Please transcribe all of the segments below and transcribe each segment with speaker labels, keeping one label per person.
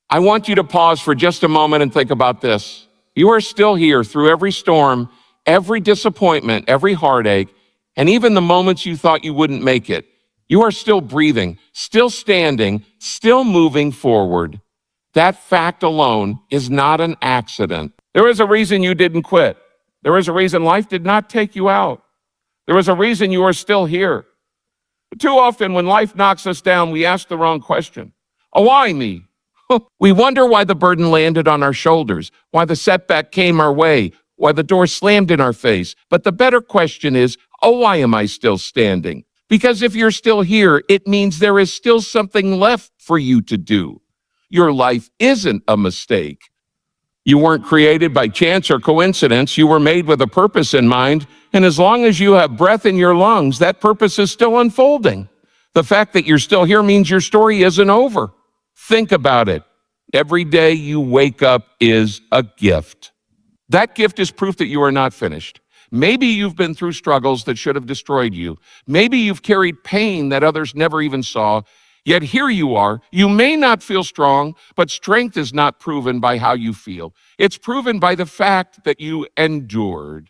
Speaker 1: I want you to pause for just a moment and think about this. You are still here through every storm, every disappointment, every heartache, and even the moments you thought you wouldn't make it. You are still breathing, still standing, still moving forward. That fact alone is not an accident. There is a reason you didn't quit. There is a reason life did not take you out. There is a reason you are still here. But too often when life knocks us down, we ask the wrong question. Oh, why me? We wonder why the burden landed on our shoulders, why the setback came our way, why the door slammed in our face. But the better question is, oh, why am I still standing? Because if you're still here, it means there is still something left for you to do. Your life isn't a mistake. You weren't created by chance or coincidence. You were made with a purpose in mind. And as long as you have breath in your lungs, that purpose is still unfolding. The fact that you're still here means your story isn't over. Think about it. Every day you wake up is a gift. That gift is proof that you are not finished. Maybe you've been through struggles that should have destroyed you. Maybe you've carried pain that others never even saw. Yet here you are. You may not feel strong, but strength is not proven by how you feel. It's proven by the fact that you endured.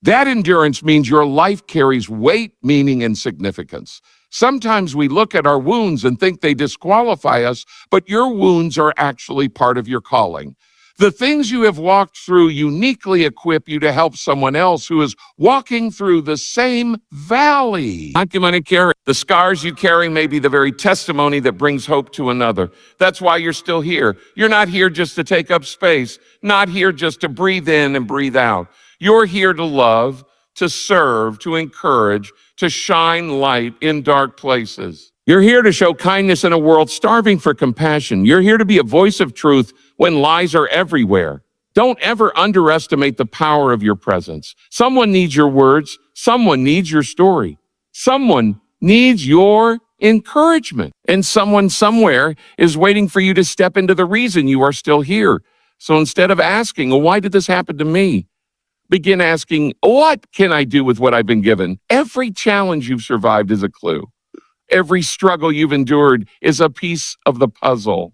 Speaker 1: That endurance means your life carries weight, meaning, and significance. Sometimes we look at our wounds and think they disqualify us, but your wounds are actually part of your calling. The things you have walked through uniquely equip you to help someone else who is walking through the same valley. The scars you carry may be the very testimony that brings hope to another. That's why you're still here. You're not here just to take up space, not here just to breathe in and breathe out. You're here to love, to serve, to encourage, to shine light in dark places. You're here to show kindness in a world starving for compassion. You're here to be a voice of truth when lies are everywhere. Don't ever underestimate the power of your presence. Someone needs your words. Someone needs your story. Someone needs your encouragement. And someone somewhere is waiting for you to step into the reason you are still here. So instead of asking, well, why did this happen to me? Begin asking, what can I do with what I've been given? Every challenge you've survived is a clue. Every struggle you've endured is a piece of the puzzle.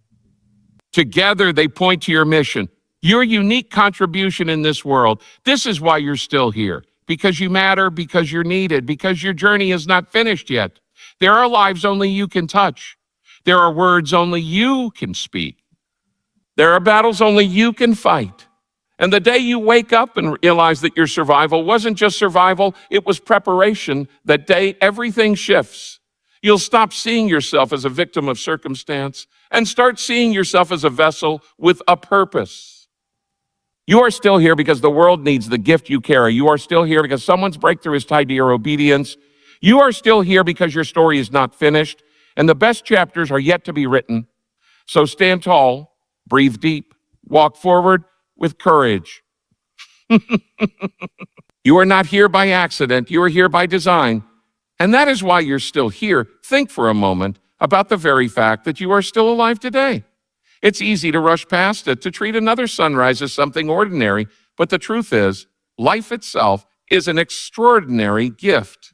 Speaker 1: Together, they point to your mission, your unique contribution in this world. This is why you're still here, because you matter, because you're needed, because your journey is not finished yet. There are lives only you can touch. There are words only you can speak. There are battles only you can fight. And the day you wake up and realize that your survival wasn't just survival, it was preparation, that day everything shifts. You'll stop seeing yourself as a victim of circumstance and start seeing yourself as a vessel with a purpose. You are still here because the world needs the gift you carry. You are still here because someone's breakthrough is tied to your obedience. You are still here because your story is not finished, and the best chapters are yet to be written. So stand tall, breathe deep, walk forward with courage. You are not here by accident. You are here by design. And that is why you're still here. Think for a moment about the very fact that you are still alive today. It's easy to rush past it, to treat another sunrise as something ordinary. But the truth is, life itself is an extraordinary gift.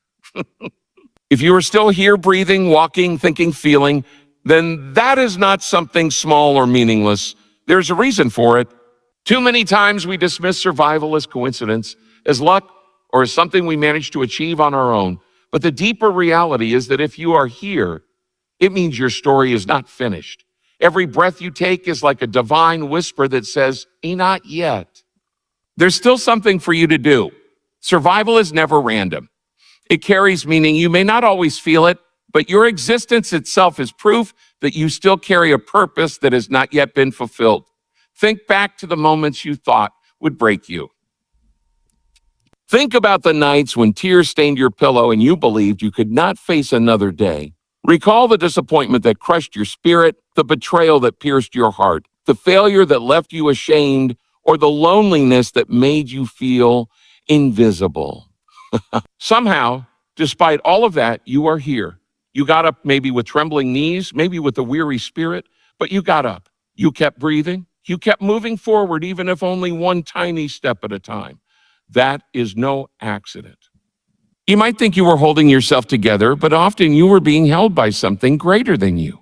Speaker 1: If you are still here breathing, walking, thinking, feeling, then that is not something small or meaningless. There's a reason for it. Too many times we dismiss survival as coincidence, as luck, or as something we managed to achieve on our own. But the deeper reality is that if you are here, it means your story is not finished. Every breath you take is like a divine whisper that says, not yet. There's still something for you to do. Survival is never random. It carries meaning. You may not always feel it, but your existence itself is proof that you still carry a purpose that has not yet been fulfilled. Think back to the moments you thought would break you. Think about the nights when tears stained your pillow and you believed you could not face another day. Recall the disappointment that crushed your spirit, the betrayal that pierced your heart, the failure that left you ashamed, or the loneliness that made you feel invisible. Somehow, despite all of that, you are here. You got up maybe with trembling knees, maybe with a weary spirit, but you got up. You kept breathing. You kept moving forward, even if only one tiny step at a time. That is no accident. You might think you were holding yourself together, but often you were being held by something greater than you.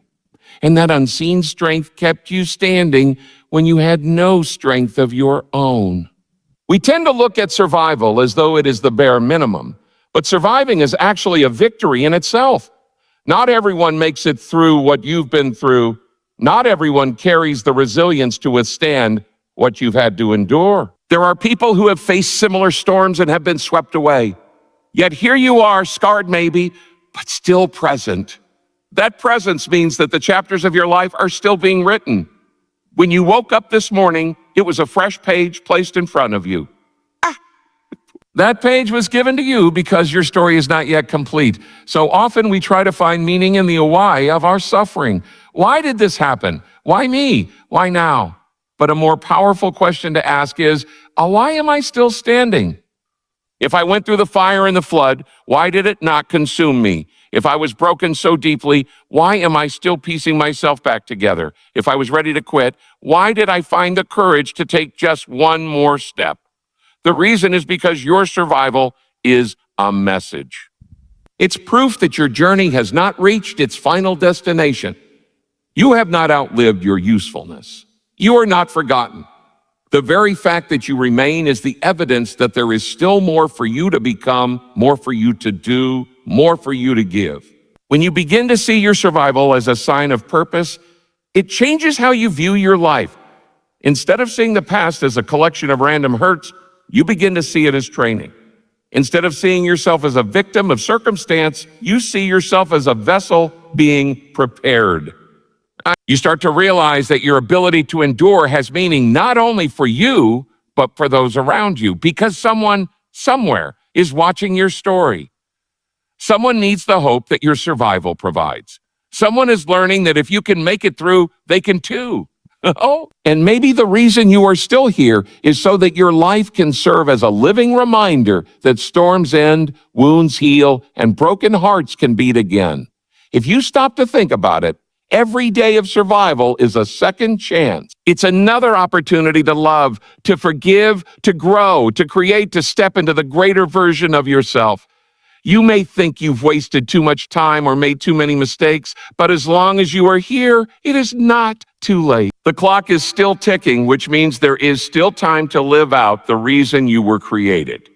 Speaker 1: And that unseen strength kept you standing when you had no strength of your own. We tend to look at survival as though it is the bare minimum, but surviving is actually a victory in itself. Not everyone makes it through what you've been through. Not everyone carries the resilience to withstand what you've had to endure. There are people who have faced similar storms and have been swept away. Yet here you are, scarred maybe, but still present. That presence means that the chapters of your life are still being written. When you woke up this morning, it was a fresh page placed in front of you. That page was given to you because your story is not yet complete. So often we try to find meaning in the why of our suffering. Why did this happen? Why me? Why now? But a more powerful question to ask is, why am I still standing? If I went through the fire and the flood, why did it not consume me? If I was broken so deeply, why am I still piecing myself back together? If I was ready to quit, why did I find the courage to take just one more step? The reason is because your survival is a message. It's proof that your journey has not reached its final destination. You have not outlived your usefulness. You are not forgotten. The very fact that you remain is the evidence that there is still more for you to become, more for you to do, more for you to give. When you begin to see your survival as a sign of purpose, it changes how you view your life. Instead of seeing the past as a collection of random hurts, you begin to see it as training. Instead of seeing yourself as a victim of circumstance, you see yourself as a vessel being prepared. You start to realize that your ability to endure has meaning not only for you, but for those around you, because someone somewhere is watching your story. Someone needs the hope that your survival provides. Someone is learning that if you can make it through, they can too. Oh, and maybe the reason you are still here is so that your life can serve as a living reminder that storms end, wounds heal, and broken hearts can beat again. If you stop to think about it, every day of survival is a second chance. It's another opportunity to love, to forgive, to grow, to create, to step into the greater version of yourself. You may think you've wasted too much time or made too many mistakes, but as long as you are here, it is not too late. The clock is still ticking, which means there is still time to live out the reason you were created.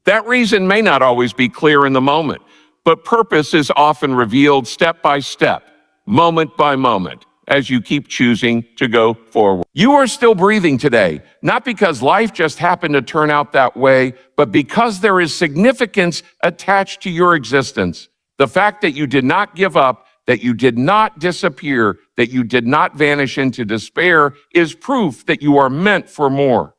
Speaker 1: That reason may not always be clear in the moment, but purpose is often revealed step by step, moment by moment, as you keep choosing to go forward. You are still breathing today, not because life just happened to turn out that way, but because there is significance attached to your existence. The fact that you did not give up, that you did not disappear, that you did not vanish into despair is proof that you are meant for more.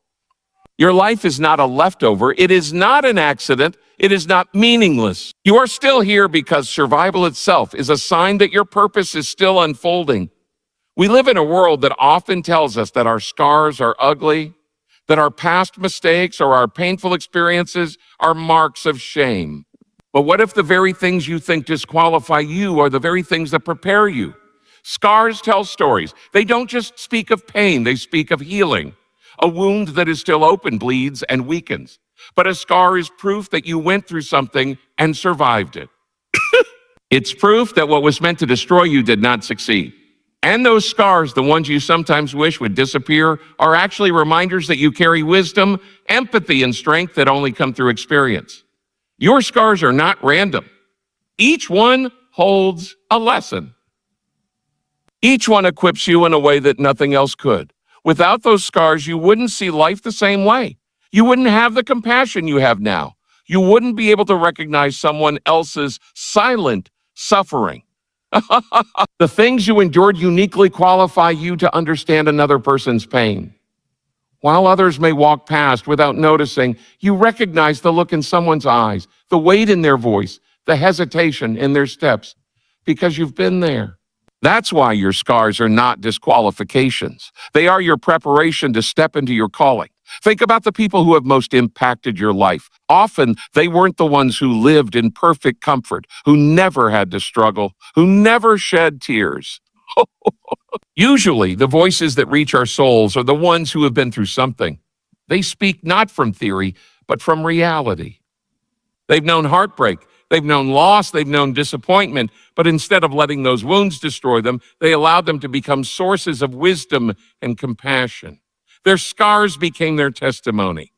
Speaker 1: Your life is not a leftover. It is not an accident. It is not meaningless. You are still here because survival itself is a sign that your purpose is still unfolding. We live in a world that often tells us that our scars are ugly, that our past mistakes or our painful experiences are marks of shame. But what if the very things you think disqualify you are the very things that prepare you? Scars tell stories. They don't just speak of pain, they speak of healing. A wound that is still open bleeds and weakens. But a scar is proof that you went through something and survived it. It's proof that what was meant to destroy you did not succeed. And those scars, the ones you sometimes wish would disappear, are actually reminders that you carry wisdom, empathy, and strength that only come through experience. Your scars are not random. Each one holds a lesson. Each one equips you in a way that nothing else could. Without those scars, you wouldn't see life the same way. You wouldn't have the compassion you have now. You wouldn't be able to recognize someone else's silent suffering. The things you endured uniquely qualify you to understand another person's pain. While others may walk past without noticing, you recognize the look in someone's eyes, the weight in their voice, the hesitation in their steps, because you've been there. That's why your scars are not disqualifications. They are your preparation to step into your calling. Think about the people who have most impacted your life. Often, they weren't the ones who lived in perfect comfort, who never had to struggle, who never shed tears. Usually, the voices that reach our souls are the ones who have been through something. They speak not from theory, but from reality. They've known heartbreak. They've known loss, they've known disappointment, but instead of letting those wounds destroy them, they allowed them to become sources of wisdom and compassion. Their scars became their testimony.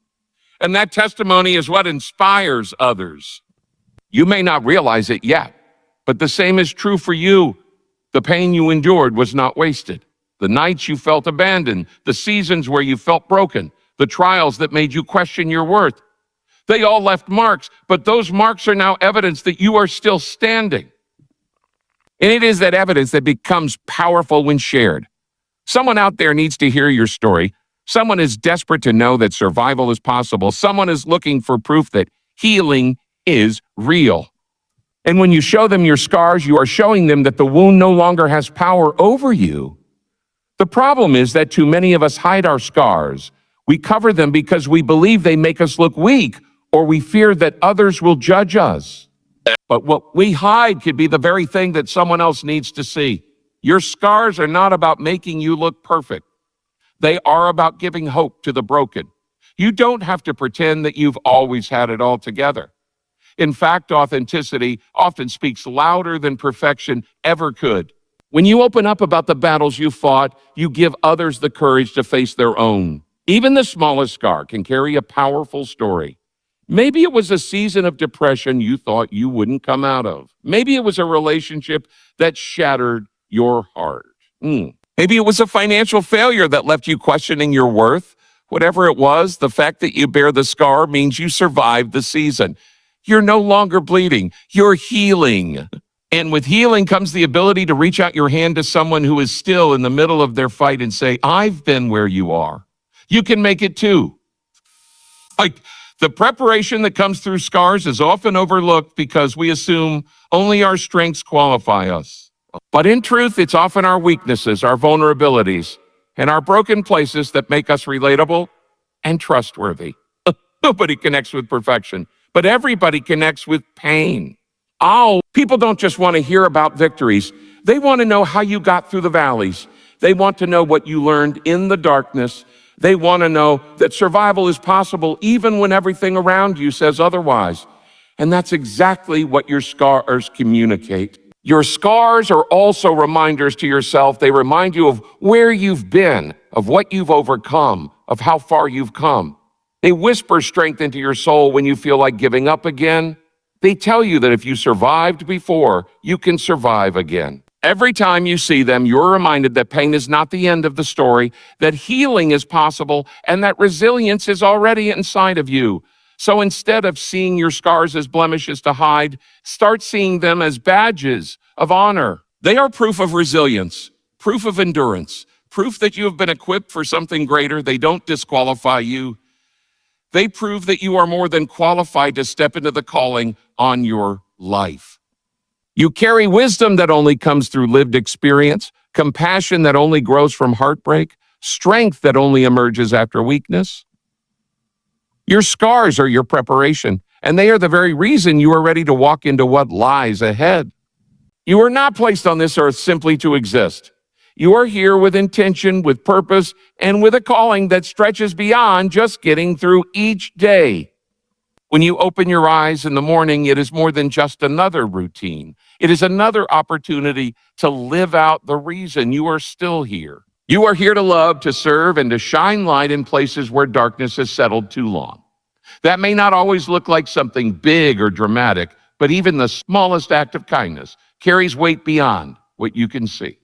Speaker 1: And that testimony is what inspires others. You may not realize it yet, but the same is true for you. The pain you endured was not wasted. The nights you felt abandoned, the seasons where you felt broken, the trials that made you question your worth. They all left marks, but those marks are now evidence that you are still standing. And it is that evidence that becomes powerful when shared. Someone out there needs to hear your story. Someone is desperate to know that survival is possible. Someone is looking for proof that healing is real. And when you show them your scars, you are showing them that the wound no longer has power over you. The problem is that too many of us hide our scars. We cover them because we believe they make us look weak, or we fear that others will judge us. But what we hide could be the very thing that someone else needs to see. Your scars are not about making you look perfect. They are about giving hope to the broken. You don't have to pretend that you've always had it all together. In fact, authenticity often speaks louder than perfection ever could. When you open up about the battles you fought, you give others the courage to face their own. Even the smallest scar can carry a powerful story. Maybe it was a season of depression you thought you wouldn't come out of. Maybe it was a relationship that shattered your heart. Maybe it was a financial failure that left you questioning your worth. Whatever it was, the fact that you bear the scar means you survived the season. You're no longer bleeding. You're healing. And with healing comes the ability to reach out your hand to someone who is still in the middle of their fight and say, I've been where you are. You can make it too. The preparation that comes through scars is often overlooked because we assume only our strengths qualify us. But in truth, it's often our weaknesses, our vulnerabilities, and our broken places that make us relatable and trustworthy. Nobody connects with perfection, but everybody connects with pain. People don't just want to hear about victories. They want to know how you got through the valleys. They want to know what you learned in the darkness. They want to know that survival is possible even when everything around you says otherwise. And that's exactly what your scars communicate. Your scars are also reminders to yourself. They remind you of where you've been, of what you've overcome, of how far you've come. They whisper strength into your soul when you feel like giving up again. They tell you that if you survived before, you can survive again. Every time you see them, you're reminded that pain is not the end of the story, that healing is possible, and that resilience is already inside of you. So instead of seeing your scars as blemishes to hide, start seeing them as badges of honor. They are proof of resilience, proof of endurance, proof that you have been equipped for something greater. They don't disqualify you. They prove that you are more than qualified to step into the calling on your life. You carry wisdom that only comes through lived experience, compassion that only grows from heartbreak, strength that only emerges after weakness. Your scars are your preparation, and they are the very reason you are ready to walk into what lies ahead. You are not placed on this earth simply to exist. You are here with intention, with purpose, and with a calling that stretches beyond just getting through each day. When you open your eyes in the morning, it is more than just another routine. It is another opportunity to live out the reason you are still here. You are here to love, to serve, and to shine light in places where darkness has settled too long. That may not always look like something big or dramatic, but even the smallest act of kindness carries weight beyond what you can see.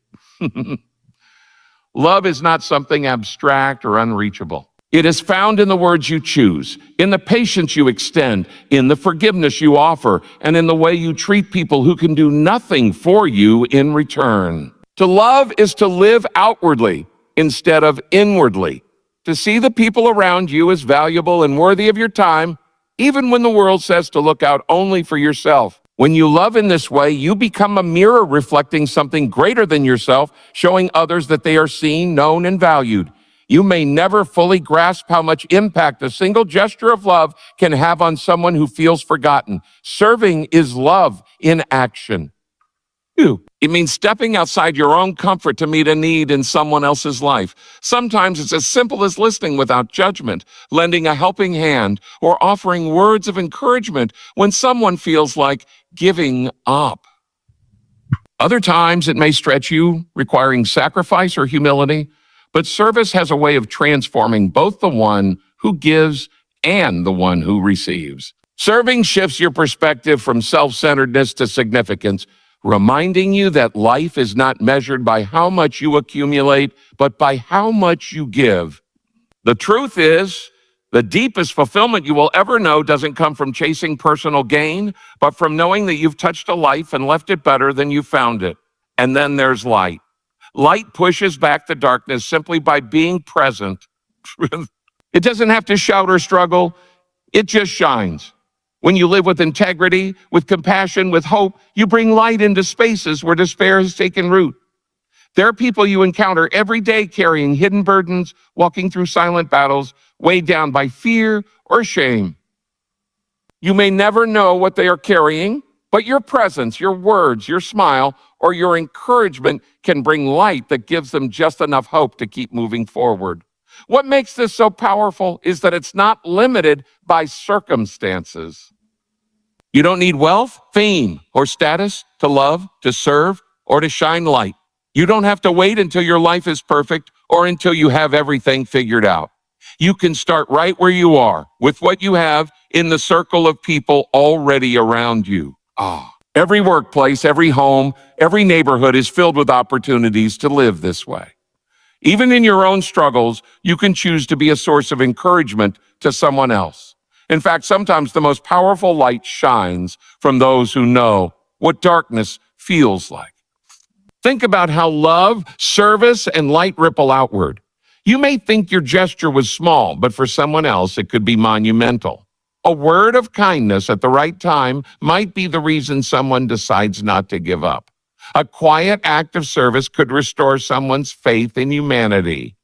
Speaker 1: Love is not something abstract or unreachable. It is found in the words you choose, in the patience you extend, in the forgiveness you offer, and in the way you treat people who can do nothing for you in return. To love is to live outwardly instead of inwardly, to see the people around you as valuable and worthy of your time, even when the world says to look out only for yourself. When you love in this way, you become a mirror reflecting something greater than yourself, showing others that they are seen, known, and valued. You may never fully grasp how much impact a single gesture of love can have on someone who feels forgotten. Serving is love in action. It means stepping outside your own comfort to meet a need in someone else's life. Sometimes it's as simple as listening without judgment, lending a helping hand, or offering words of encouragement when someone feels like giving up. Other times it may stretch you, requiring sacrifice or humility, but service has a way of transforming both the one who gives and the one who receives. Serving shifts your perspective from self-centeredness to significance, reminding you that life is not measured by how much you accumulate, but by how much you give. The truth is, the deepest fulfillment you will ever know doesn't come from chasing personal gain, but from knowing that you've touched a life and left it better than you found it. And then there's light. Light pushes back the darkness simply by being present. It doesn't have to shout or struggle. It just shines. When you live with integrity, with compassion, with hope, you bring light into spaces where despair has taken root. There are people you encounter every day carrying hidden burdens, walking through silent battles, weighed down by fear or shame. You may never know what they are carrying, but your presence, your words, your smile, or your encouragement can bring light that gives them just enough hope to keep moving forward. What makes this so powerful is that it's not limited by circumstances. You don't need wealth, fame, or status to love, to serve, or to shine light. You don't have to wait until your life is perfect or until you have everything figured out. You can start right where you are, with what you have, in the circle of people already around you. Every workplace, every home, every neighborhood is filled with opportunities to live this way. Even in your own struggles, you can choose to be a source of encouragement to someone else. In fact, sometimes the most powerful light shines from those who know what darkness feels like. Think about how love, service, and light ripple outward. You may think your gesture was small, but for someone else, it could be monumental. A word of kindness at the right time might be the reason someone decides not to give up. A quiet act of service could restore someone's faith in humanity.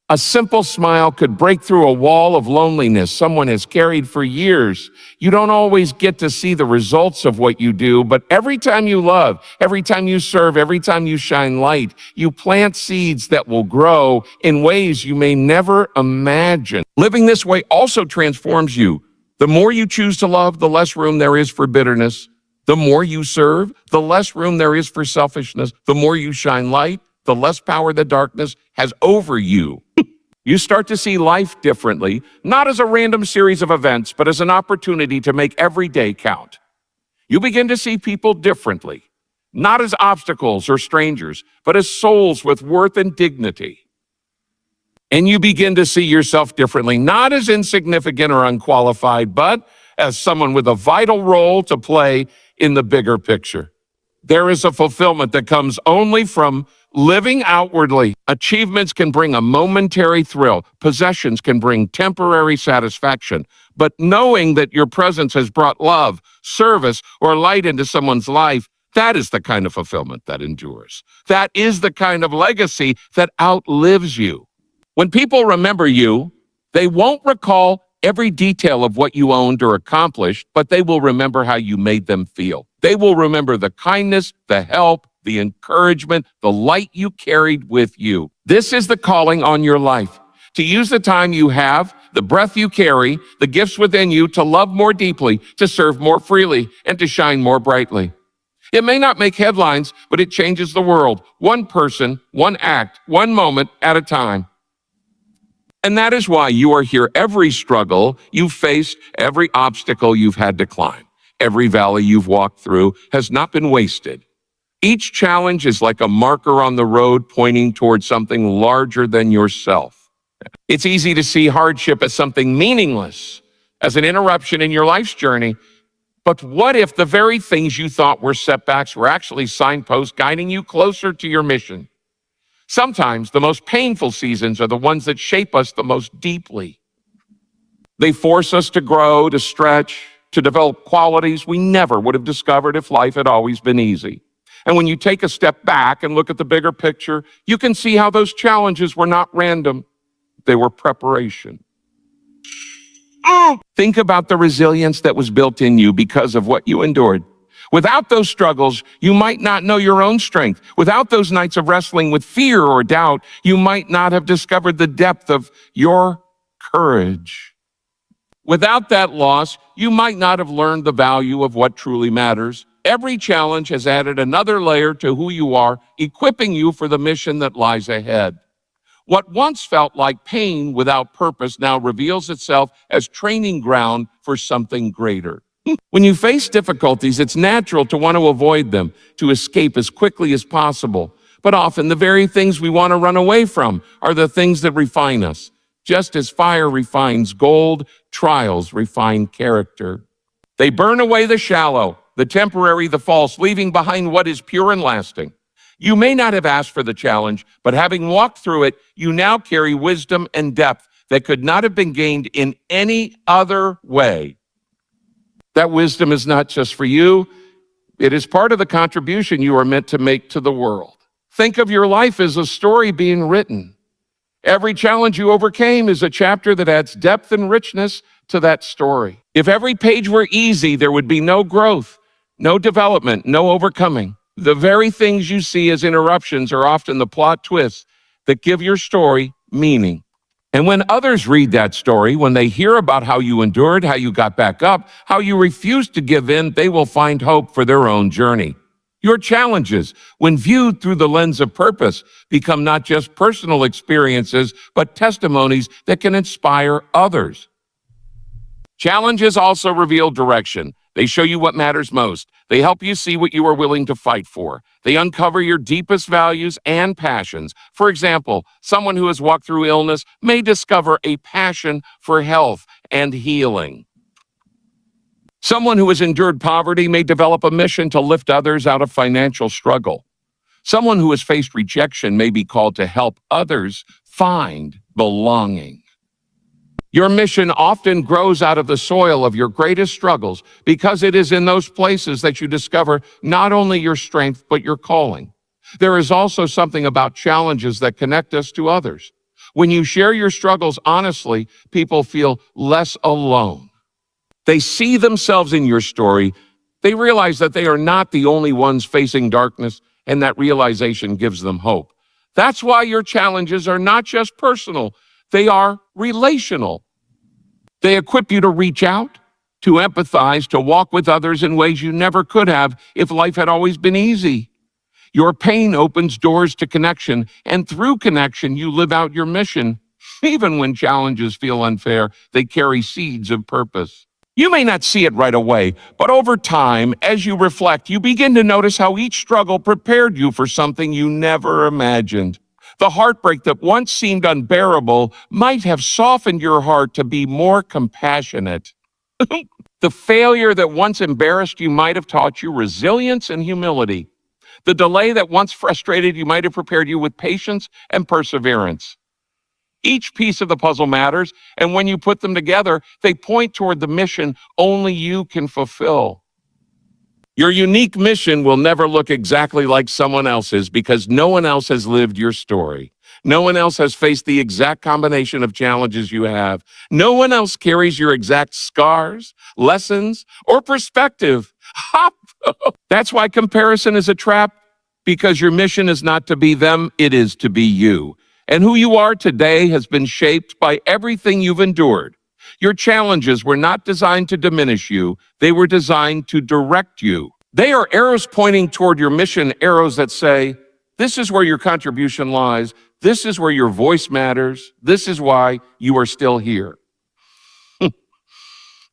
Speaker 1: A simple smile could break through a wall of loneliness someone has carried for years. You don't always get to see the results of what you do, but every time you love, every time you serve, every time you shine light, you plant seeds that will grow in ways you may never imagine. Living this way also transforms you. The more you choose to love, the less room there is for bitterness. The more you serve, the less room there is for selfishness. The more you shine light, the less power the darkness has over you. You start to see life differently, not as a random series of events, but as an opportunity to make every day count. You begin to see people differently, not as obstacles or strangers, but as souls with worth and dignity. And you begin to see yourself differently, not as insignificant or unqualified, but as someone with a vital role to play in the bigger picture. There is a fulfillment that comes only from living outwardly. Achievements can bring a momentary thrill. Possessions can bring temporary satisfaction. But knowing that your presence has brought love, service, or light into someone's life, that is the kind of fulfillment that endures. That is the kind of legacy that outlives you. When people remember you, they won't recall every detail of what you owned or accomplished, but they will remember how you made them feel. They will remember the kindness, the help, the encouragement, the light you carried with you. This is the calling on your life. To use the time you have, the breath you carry, the gifts within you to love more deeply, to serve more freely, and to shine more brightly. It may not make headlines, but it changes the world. One person, one act, one moment at a time. And that is why you are here. Every struggle you've faced, every obstacle you've had to climb, every valley you've walked through has not been wasted. Each challenge is like a marker on the road pointing towards something larger than yourself. It's easy to see hardship as something meaningless, as an interruption in your life's journey. But what if the very things you thought were setbacks were actually signposts guiding you closer to your mission? Sometimes the most painful seasons are the ones that shape us the most deeply. They force us to grow, to stretch, to develop qualities we never would have discovered if life had always been easy. And when you take a step back and look at the bigger picture, you can see how those challenges were not random. They were preparation. Think about the resilience that was built in you because of what you endured. Without those struggles, you might not know your own strength. Without those nights of wrestling with fear or doubt, you might not have discovered the depth of your courage. Without that loss, you might not have learned the value of what truly matters. Every challenge has added another layer to who you are, equipping you for the mission that lies ahead. What once felt like pain without purpose now reveals itself as training ground for something greater. When you face difficulties, it's natural to want to avoid them, to escape as quickly as possible. But often the very things we want to run away from are the things that refine us. Just as fire refines gold, trials refine character. They burn away the shallow, the temporary, the false, leaving behind what is pure and lasting. You may not have asked for the challenge, but having walked through it, you now carry wisdom and depth that could not have been gained in any other way. That wisdom is not just for you, it is part of the contribution you are meant to make to the world. Think of your life as a story being written. Every challenge you overcame is a chapter that adds depth and richness to that story. If every page were easy, there would be no growth, no development, no overcoming. The very things you see as interruptions are often the plot twists that give your story meaning. And when others read that story, when they hear about how you endured, how you got back up, how you refused to give in, they will find hope for their own journey. Your challenges, when viewed through the lens of purpose, become not just personal experiences, but testimonies that can inspire others. Challenges also reveal direction. They show you what matters most. They help you see what you are willing to fight for. They uncover your deepest values and passions. For example, someone who has walked through illness may discover a passion for health and healing. Someone who has endured poverty may develop a mission to lift others out of financial struggle. Someone who has faced rejection may be called to help others find belonging. Your mission often grows out of the soil of your greatest struggles because it is in those places that you discover not only your strength, but your calling. There is also something about challenges that connect us to others. When you share your struggles honestly, people feel less alone. They see themselves in your story. They realize that they are not the only ones facing darkness, and that realization gives them hope. That's why your challenges are not just personal, they are relational. They equip you to reach out, to empathize, to walk with others in ways you never could have if life had always been easy. Your pain opens doors to connection, and through connection, you live out your mission. Even when challenges feel unfair, they carry seeds of purpose. You may not see it right away, but over time, as you reflect, you begin to notice how each struggle prepared you for something you never imagined. The heartbreak that once seemed unbearable might have softened your heart to be more compassionate. The failure that once embarrassed you might have taught you resilience and humility. The delay that once frustrated you might have prepared you with patience and perseverance. Each piece of the puzzle matters, and when you put them together, they point toward the mission only you can fulfill. Your unique mission will never look exactly like someone else's because no one else has lived your story. No one else has faced the exact combination of challenges you have. No one else carries your exact scars, lessons, or perspective. Hop! That's why comparison is a trap, because your mission is not to be them, it is to be you. And who you are today has been shaped by everything you've endured. Your challenges were not designed to diminish you. They were designed to direct you. They are arrows pointing toward your mission, arrows that say, this is where your contribution lies. This is where your voice matters. This is why you are still here.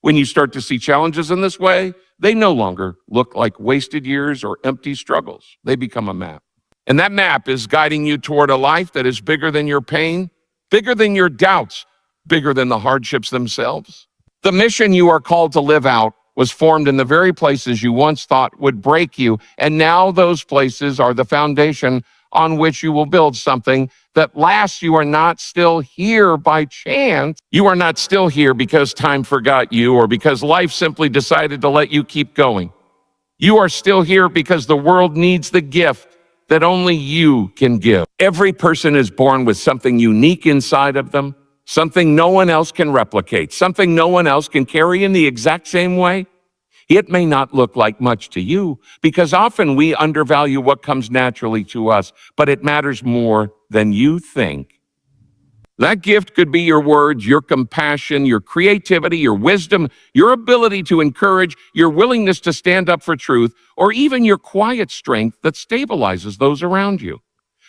Speaker 1: When you start to see challenges in this way, they no longer look like wasted years or empty struggles. They become a map. And that map is guiding you toward a life that is bigger than your pain, bigger than your doubts, bigger than the hardships themselves. The mission you are called to live out was formed in the very places you once thought would break you, and now those places are the foundation on which you will build something that lasts. You are not still here by chance. You are not still here because time forgot you or because life simply decided to let you keep going. You are still here because the world needs the gift that only you can give. Every person is born with something unique inside of them, something no one else can replicate, something no one else can carry in the exact same way. It may not look like much to you because often we undervalue what comes naturally to us, but it matters more than you think. That gift could be your words, your compassion, your creativity, your wisdom, your ability to encourage, your willingness to stand up for truth, or even your quiet strength that stabilizes those around you.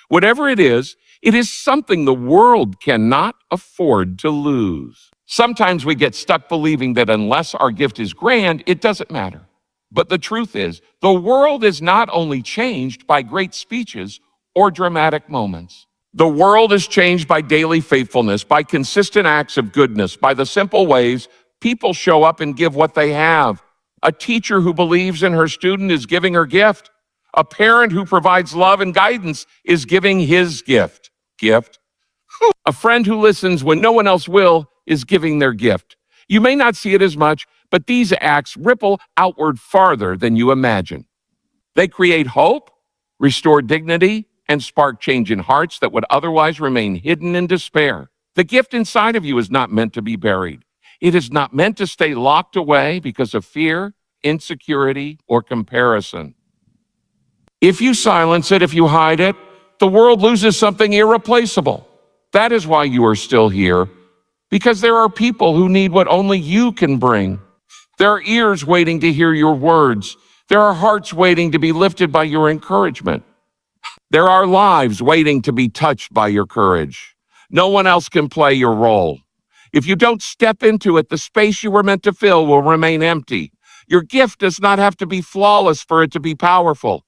Speaker 1: Whatever it is something the world cannot afford to lose. Sometimes we get stuck believing that unless our gift is grand, it doesn't matter. But the truth is, the world is not only changed by great speeches or dramatic moments. The world is changed by daily faithfulness, by consistent acts of goodness, by the simple ways people show up and give what they have. A teacher who believes in her student is giving her gift. A parent who provides love and guidance is giving his gift. A friend who listens when no one else will is giving their gift. You may not see it as much, but these acts ripple outward farther than you imagine. They create hope, restore dignity, and spark change in hearts that would otherwise remain hidden in despair. The gift inside of you is not meant to be buried. It is not meant to stay locked away because of fear, insecurity, or comparison. If you silence it, if you hide it, the world loses something irreplaceable. That is why you are still here, because there are people who need what only you can bring. There are ears waiting to hear your words. There are hearts waiting to be lifted by your encouragement. There are lives waiting to be touched by your courage. No one else can play your role. If you don't step into it, the space you were meant to fill will remain empty. Your gift does not have to be flawless for it to be powerful.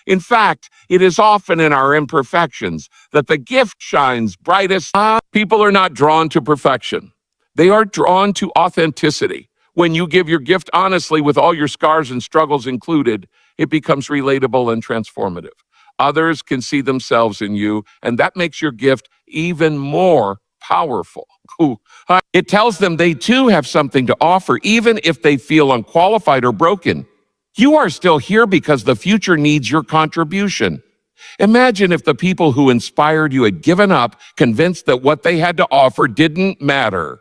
Speaker 1: In fact, it is often in our imperfections that the gift shines brightest. People are not drawn to perfection. They are drawn to authenticity. When you give your gift honestly with all your scars and struggles included, it becomes relatable and transformative. Others can see themselves in you, and that makes your gift even more powerful. It tells them they too have something to offer, even if they feel unqualified or broken. You are still here because the future needs your contribution. Imagine if the people who inspired you had given up, convinced that what they had to offer didn't matter.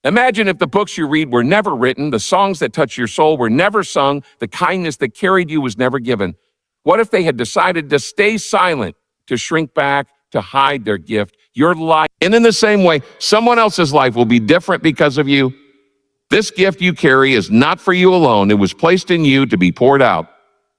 Speaker 1: Imagine if the books you read were never written, the songs that touched your soul were never sung, the kindness that carried you was never given. What if they had decided to stay silent, to shrink back, to hide their gift, your life? And in the same way, someone else's life will be different because of you. This gift you carry is not for you alone. It was placed in you to be poured out.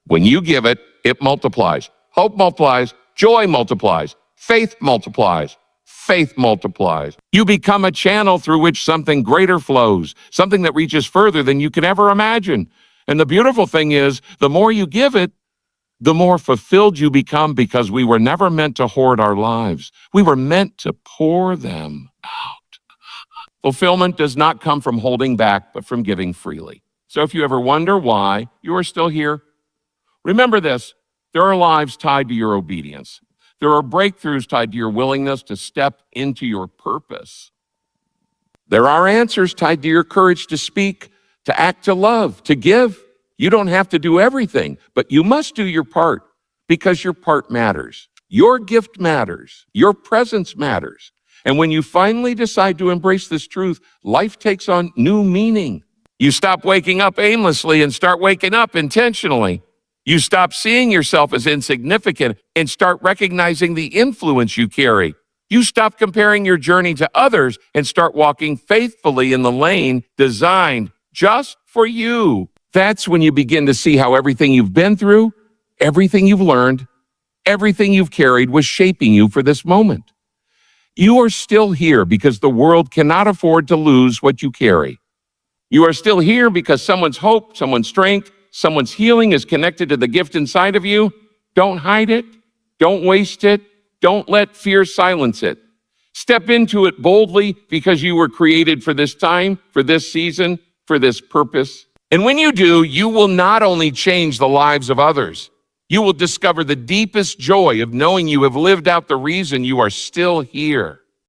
Speaker 1: When you give it, it multiplies. Hope multiplies, joy multiplies, faith multiplies, faith multiplies. You become a channel through which something greater flows, something that reaches further than you could ever imagine. And the beautiful thing is, the more you give it, the more fulfilled you become, because we were never meant to hoard our lives. We were meant to pour them out. Fulfillment does not come from holding back, but from giving freely. So if you ever wonder why you are still here, remember this: there are lives tied to your obedience. There are breakthroughs tied to your willingness to step into your purpose. There are answers tied to your courage to speak, to act, to love, to give. You don't have to do everything, but you must do your part, because your part matters. Your gift matters. Your presence matters. And when you finally decide to embrace this truth, life takes on new meaning. You stop waking up aimlessly and start waking up intentionally. You stop seeing yourself as insignificant and start recognizing the influence you carry. You stop comparing your journey to others and start walking faithfully in the lane designed just for you. That's when you begin to see how everything you've been through, everything you've learned, everything you've carried was shaping you for this moment. You are still here because the world cannot afford to lose what you carry. You are still here because someone's hope, someone's strength, someone's healing is connected to the gift inside of you. Don't hide it. Don't waste it. Don't let fear silence it. Step into it boldly, because you were created for this time, for this season, for this purpose. And when you do, you will not only change the lives of others, you will discover the deepest joy of knowing you have lived out the reason you are still here.